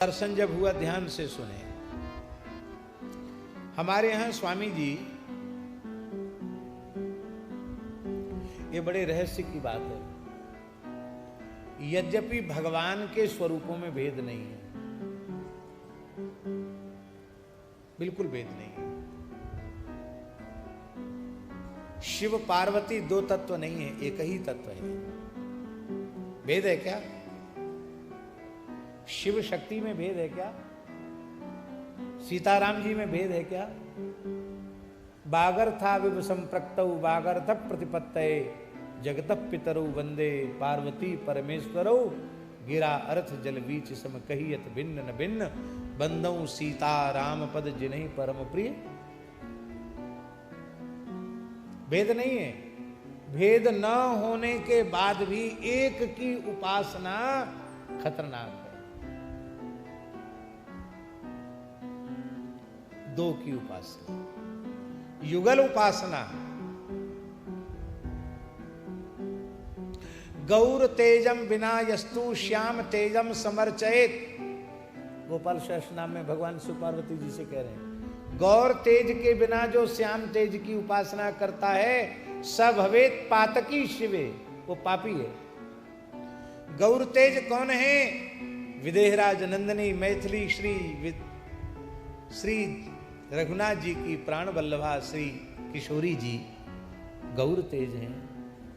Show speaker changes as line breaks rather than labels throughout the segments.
दर्शन जब हुआ ध्यान से सुने। हमारे यहां स्वामी जी, ये बड़े रहस्य की बात है, यद्यपि भगवान के स्वरूपों में भेद नहीं है, बिल्कुल भेद नहीं है। शिव पार्वती दो तत्व नहीं है, एक ही तत्व है। भेद है क्या? शिव शक्ति में भेद है क्या? सीताराम जी में भेद है क्या? बागर्था विव संप्रक्तौ बागर्थ प्रतिपत्तये जगत पितरौ वंदे पार्वती परमेश्वरौ गिरा अर्थ जल बीच सम कहियत भिन्न न भिन्न बंदौ सीता राम पद जिन्हि परम प्रिय। भेद नहीं है। भेद न होने के बाद भी एक की उपासना खतरनाक है, दो की उपासना, युगल उपासना। गौर तेजम बिना यस्तु श्याम तेजम समर्चयेत। गोपाल सहस्रनाम में भगवान शिव पार्वती जी से कह रहे हैं, गौर तेज के बिना जो श्याम तेज की उपासना करता है स भवेत पातकी शिवे, वो पापी है। गौर तेज कौन है? विदेहराज नंदनी मैथिली श्री रघुनाथ जी की प्राण वल्लभा श्री किशोरी जी गौर तेज हैं।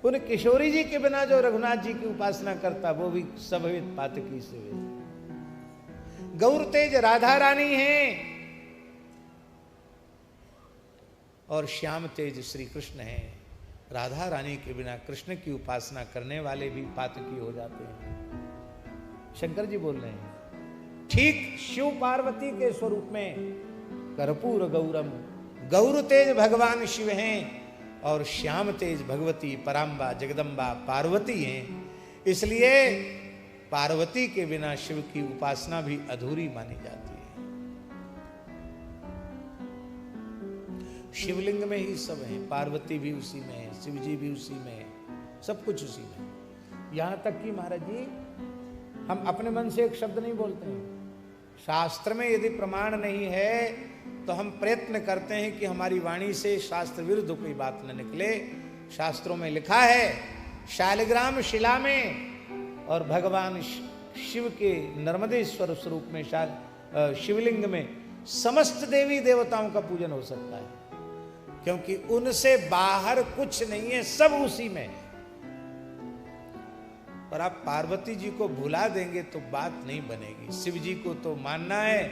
उन किशोरी जी के बिना जो रघुनाथ जी की उपासना करता वो भी सभवित पातकी से। गौर तेज राधा रानी है और श्याम तेज श्री कृष्ण है। राधा रानी के बिना कृष्ण की उपासना करने वाले भी पातकी हो जाते हैं। शंकर जी बोल रहे हैं, ठीक शिव पार्वती के स्वरूप में कर्पूर गौरम, गौर तेज भगवान शिव हैं और श्याम तेज भगवती पराम्बा जगदम्बा पार्वती हैं। इसलिए पार्वती के बिना शिव की उपासना भी अधूरी मानी जाती है। शिवलिंग में ही सब है, पार्वती भी उसी में है, शिव जी भी उसी में है, सब कुछ उसी में है। यहां तक कि महाराज जी हम अपने मन से एक शब्द नहीं बोलते हैं। शास्त्र में यदि प्रमाण नहीं है तो हम प्रयत्न करते हैं कि हमारी वाणी से शास्त्र विरुद्ध कोई बात न निकले। शास्त्रों में लिखा है, शालिग्राम शिला में और भगवान शिव के नर्मदेश्वर स्वरूप में शिवलिंग में समस्त देवी देवताओं का पूजन हो सकता है, क्योंकि उनसे बाहर कुछ नहीं है, सब उसी में है। पर आप पार्वती जी को भुला देंगे तो बात नहीं बनेगी। शिव जी को तो मानना है,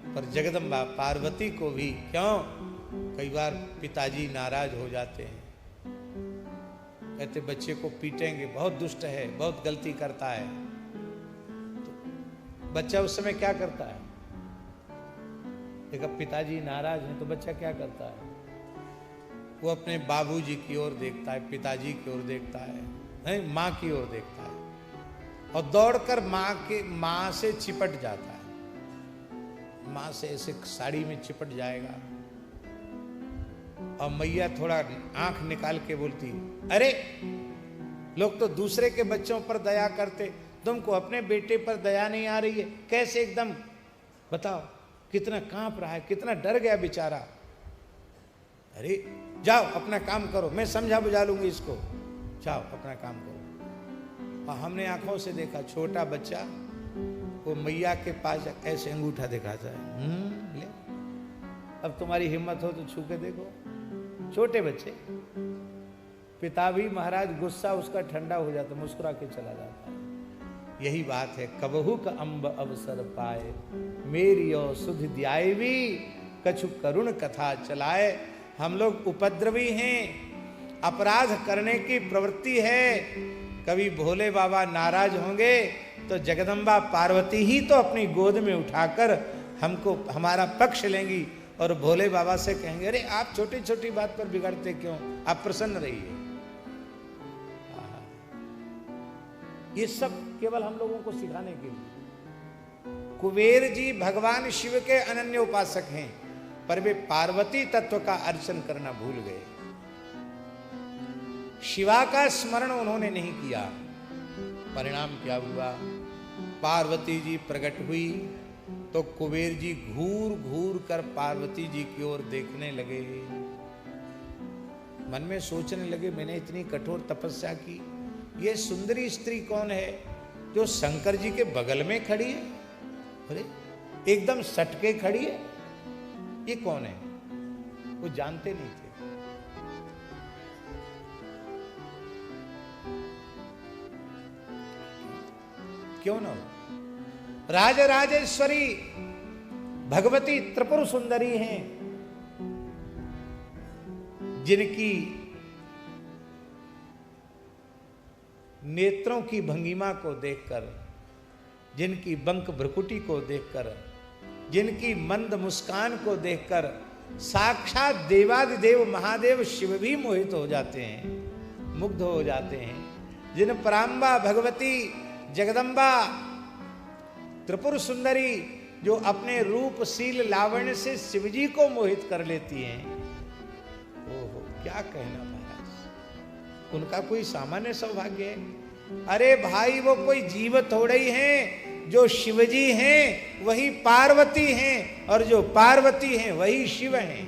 पर जगदम्बा पार्वती को भी। क्यों? कई बार पिताजी नाराज हो जाते हैं, कहते बच्चे को पीटेंगे, बहुत दुष्ट है, बहुत गलती करता है। तो बच्चा उस समय क्या करता है? देखा पिताजी नाराज हैं तो बच्चा क्या करता है? वो अपने बाबूजी की ओर देखता है, पिताजी की ओर देखता है, माँ की ओर देखता है और दौड़कर माँ से चिपट जाता है। माँ से ऐसे साड़ी में चिपट जाएगा और मैया थोड़ा आंख निकाल के बोलती, अरे लोग तो दूसरे के बच्चों पर दया करते, तुमको अपने बेटे पर दया नहीं आ रही है? कैसे एकदम बताओ, कितना कांप रहा है, कितना डर गया बेचारा। अरे जाओ अपना काम करो, मैं समझा बुझा लूंगी इसको, जाओ अपना काम करो। और हमने आंखों से देखा छोटा बच्चा वो मैया के पास ऐसे अंगूठा दिखाता है, ले अब तुम्हारी हिम्मत हो तो छू के देखो। छोटे बच्चे, पिता भी महाराज गुस्सा उसका ठंडा हो जाता, मुस्कुरा के चला जाता है। यही बात है, कबहू का अम्ब अवसर पाए मेरी और सुध दियाए भी कछु करुण कथा चलाए। हम लोग उपद्रवी हैं, अपराध करने की प्रवृत्ति है। कभी भोले बाबा नाराज होंगे तो जगदम्बा पार्वती ही तो अपनी गोद में उठाकर हमको हमारा पक्ष लेंगी और भोले बाबा से कहेंगे, अरे आप छोटी छोटी बात पर बिगड़ते क्यों, आप प्रसन्न रहिए। ये सब केवल हम लोगों को सिखाने के लिए। कुबेर जी भगवान शिव के अनन्य उपासक हैं, पर वे पार्वती तत्व का अर्चन करना भूल गए। शिवा का स्मरण उन्होंने नहीं किया। परिणाम क्या हुआ? पार्वती जी प्रकट हुई तो कुबेर जी घूर घूर कर पार्वती जी की ओर देखने लगे। मन में सोचने लगे, मैंने इतनी कठोर तपस्या की, ये सुंदरी स्त्री कौन है जो शंकर जी के बगल में खड़ी है? अरे एकदम सटके खड़ी है, ये कौन है? वो जानते नहीं थे। क्यों ना हो? राजराजेश्वरी भगवती त्रिपुर सुंदरी हैं, जिनकी नेत्रों की भंगिमा को देखकर, जिनकी बंक भ्रकुटी को देखकर, जिनकी मंद मुस्कान को देखकर साक्षात देवादिदेव महादेव शिव भी मोहित हो जाते हैं, मुग्ध हो जाते हैं। जिन परांबा भगवती जगदम्बा त्रिपुर सुंदरी जो अपने रूपशील लावण्य से शिवजी को मोहित कर लेती हैं, ओहो क्या कहना महाराज, उनका कोई सामान्य सौभाग्य है? अरे भाई वो कोई जीव थोड़ी हैं, जो शिवजी हैं वही पार्वती हैं, और जो पार्वती हैं वही शिव हैं।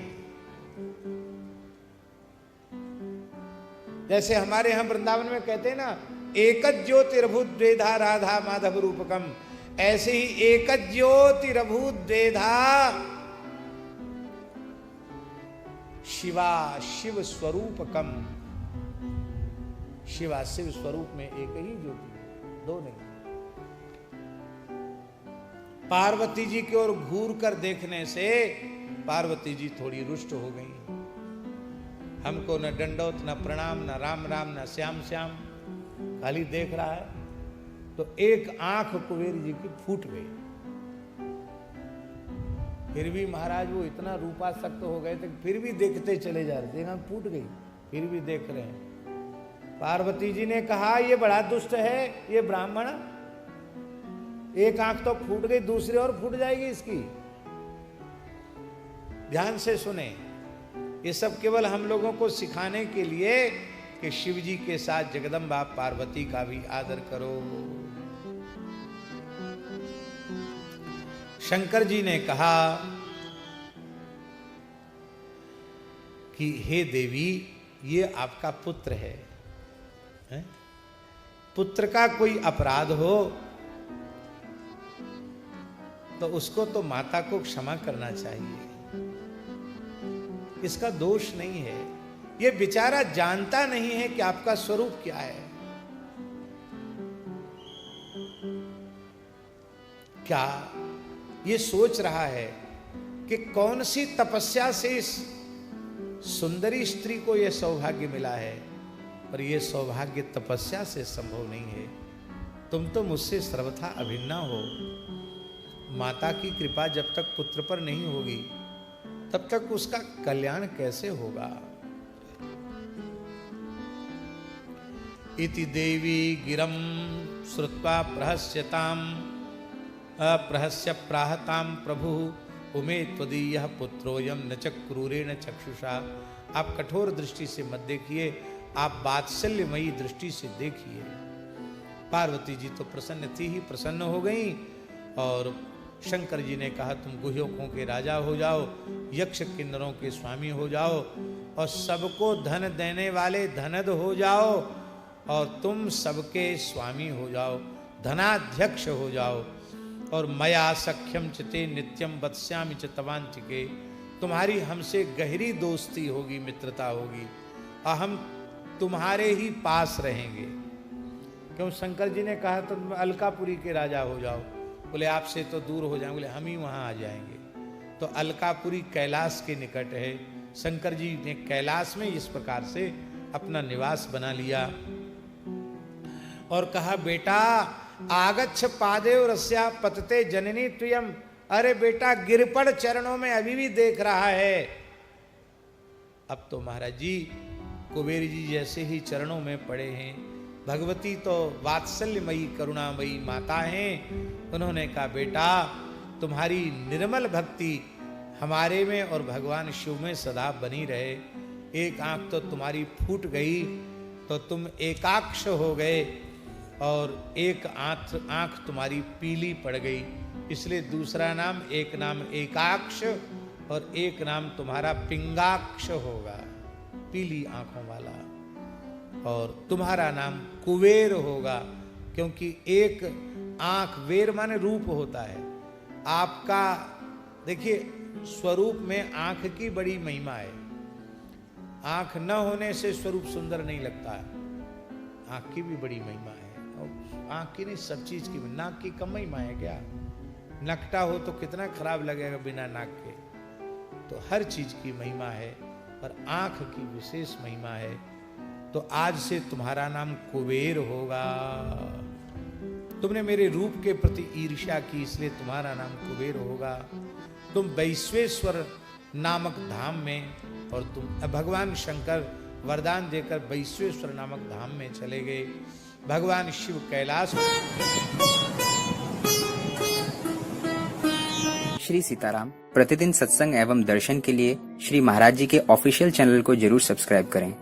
जैसे हमारे यहां वृंदावन में कहते हैं ना, एकच ज्योतिरभूत द्वेधा राधा माधव रूपकम, ऐसे ही एकच ज्योतिरभूत द्वेधा शिवा शिव स्वरूपकम। शिवा शिव स्वरूप में एक ही ज्योति, दो नहीं। पार्वती जी की ओर घूर कर देखने से पार्वती जी थोड़ी रुष्ट हो गई। हमको न दंडोत न प्रणाम न राम राम न श्याम श्याम, खाली देख रहा है। तो एक आंख कुबेर जी की फूट गई। फिर भी महाराज वो इतना रूपासक्त हो गए थे, फिर भी देखते चले जा रहे थे। आंख फूट गई, फिर भी देख रहे हैं। पार्वती जी ने कहा, ये बड़ा दुष्ट है ये ब्राह्मण, एक आंख तो फूट गई, दूसरी और फूट जाएगी इसकी। ध्यान से सुने, ये सब केवल हम लोगों को सिखाने के लिए कि शिव जी के साथ जगदम्बा पार्वती का भी आदर करो। शंकर जी ने कहा कि हे देवी, ये आपका पुत्र है, हैं? पुत्र का कोई अपराध हो तो उसको तो माता को क्षमा करना चाहिए, इसका दोष नहीं है। ये बेचारा जानता नहीं है कि आपका स्वरूप क्या है। क्या ये सोच रहा है कि कौन सी तपस्या से इस सुंदरी स्त्री को यह सौभाग्य मिला है, पर यह सौभाग्य तपस्या से संभव नहीं है। तुम तो मुझसे सर्वथा अभिन्न हो। माता की कृपा जब तक पुत्र पर नहीं होगी तब तक उसका कल्याण कैसे होगा। इति देवी गिरम श्रुत्वा प्रहस्यताम प्रहस्य प्राहताम प्रभु उमे त्वदीयः पुत्रोयम न च क्रूरेण चक्षुषा। आप कठोर दृष्टि से मत देखिए, आप वात्सल्यमयी दृष्टि से देखिए। पार्वती जी तो प्रसन्न थी ही, प्रसन्न हो गई। और शंकर जी ने कहा, तुम गुह्यों के राजा हो जाओ, यक्ष किन्नरों के स्वामी हो जाओ, और सबको धन देने वाले धनद हो जाओ, और तुम सबके स्वामी हो जाओ, धनाध्यक्ष हो जाओ। और मया सख्यम चिते नित्यम बत्स्यामि च तवांतिके, तुम्हारी हमसे गहरी दोस्ती होगी, मित्रता होगी, और हम तुम्हारे ही पास रहेंगे। क्यों? शंकर जी ने कहा तुम अलकापुरी के राजा हो जाओ। बोले आपसे तो दूर हो जाएंगे। बोले हम ही वहाँ आ जाएंगे। तो अलकापुरी कैलाश के निकट है। शंकर जी ने कैलाश में इस प्रकार से अपना निवास बना लिया और कहा, बेटा आगच्छ पादेव रस्या पतते जननी त्वयम। अरे बेटा, गिरपड़ चरणों में अभी भी देख रहा है। अब तो महाराज जी कुबेर जी जैसे ही चरणों में पड़े हैं। भगवती तो वात्सल्यमयी करुणामयी माता हैं। उन्होंने कहा, बेटा तुम्हारी निर्मल भक्ति हमारे में और भगवान शिव में सदा बनी रहे। एक आंख तो तुम्हारी फूट गई तो तुम एकाक्ष हो गए, और एक आंख तुम्हारी पीली पड़ गई इसलिए दूसरा नाम, एक नाम एकाक्ष और एक नाम तुम्हारा पिंगाक्ष होगा, पीली आंखों वाला। और तुम्हारा नाम कुबेर होगा, क्योंकि एक आंख, वेर माने रूप होता है आपका। देखिए स्वरूप में आंख की बड़ी महिमा है। आंख न होने से स्वरूप सुंदर नहीं लगता है, आंख की भी बड़ी महिमा है। और आंख की नहीं, सब चीज की। नाक की कम महिमा है क्या? नकटा हो तो कितना खराब लगेगा बिना नाक के। तो हर चीज की महिमा है, पर आंख की विशेष महिमा है। तो आज से तुम्हारा नाम कुबेर होगा। तुमने मेरे रूप के प्रति ईर्ष्या की, इसलिए तुम्हारा नाम कुबेर होगा। तुम वैश्वेश्वर नामक धाम में, और तुम भगवान शंकर वरदान देकर वैश्वेश्वर नामक धाम में चले गए। भगवान शिव कैलाश।
श्री सीताराम प्रतिदिन सत्संग एवं दर्शन के लिए श्री महाराज जी के ऑफिशियल चैनल को जरूर सब्सक्राइब करें।